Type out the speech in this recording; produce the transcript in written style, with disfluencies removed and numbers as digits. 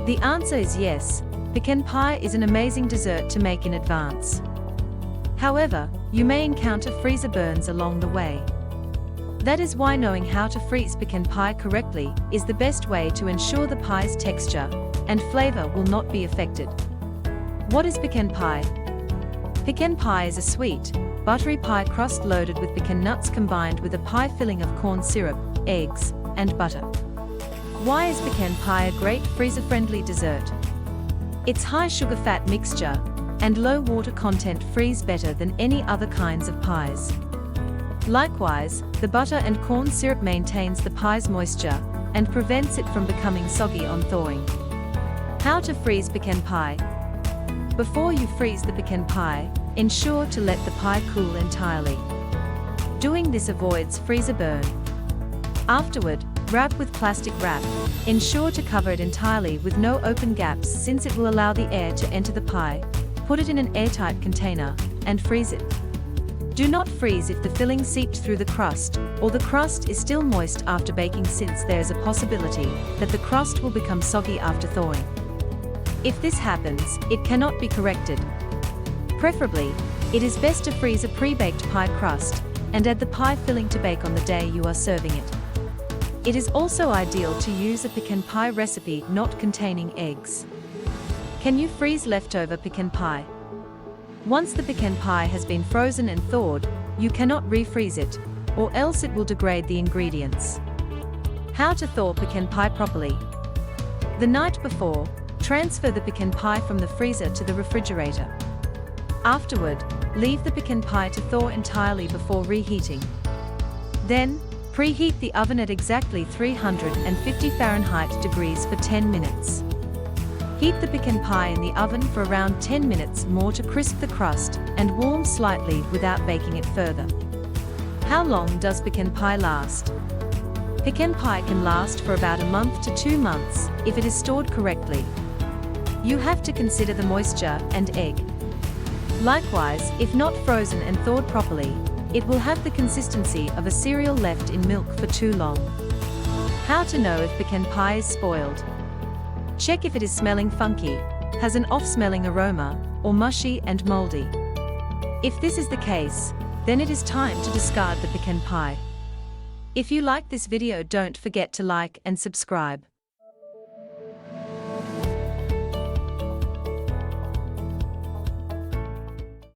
The answer is yes. Pecan pie is an amazing dessert to make in advance. However, you may encounter freezer burns along the way. That is why knowing how to freeze pecan pie correctly is the best way to ensure the pie's texture and flavor will not be affected. What is pecan pie? Pecan pie is a sweet, buttery pie crust loaded with pecan nuts combined with a pie filling of corn syrup, eggs, and butter. Why is pecan pie a great freezer-friendly dessert? Its high sugar-fat mixture and low water content freeze better than any other kinds of pies. Likewise, the butter and corn syrup maintains the pie's moisture and prevents it from becoming soggy on thawing. How to freeze pecan pie? Before you freeze the pecan pie, ensure to let the pie cool entirely. Doing this avoids freezer burn. Afterward, wrap with plastic wrap. Ensure to cover it entirely with no open gaps since it will allow the air to enter the pie. Put it in an airtight container and freeze it. Do not freeze if the filling seeped through the crust, or the crust is still moist after baking since there is a possibility that the crust will become soggy after thawing. If this happens, it cannot be corrected. Preferably, it is best to freeze a pre-baked pie crust and add the pie filling to bake on the day you are serving it. It is also ideal to use a pecan pie recipe not containing eggs. Can you freeze leftover pecan pie? Once the pecan pie has been frozen and thawed, you cannot refreeze it, or else it will degrade the ingredients. How to thaw pecan pie properly? The night before, transfer the pecan pie from the freezer to the refrigerator. Afterward, leave the pecan pie to thaw entirely before reheating. Then, preheat the oven at exactly 350 Fahrenheit degrees for 10 minutes. Heat the pecan pie in the oven for around 10 minutes more to crisp the crust and warm slightly without baking it further. How long does pecan pie last? Pecan pie can last for about a month to 2 months if it is stored correctly. You have to consider the moisture and egg. Likewise, if not frozen and thawed properly, it will have the consistency of a cereal left in milk for too long. How to know if pecan pie is spoiled? Check if it is smelling funky, has an off-smelling aroma, or mushy and moldy. If this is the case, then it is time to discard the pecan pie. If you like this video, don't forget to like and subscribe.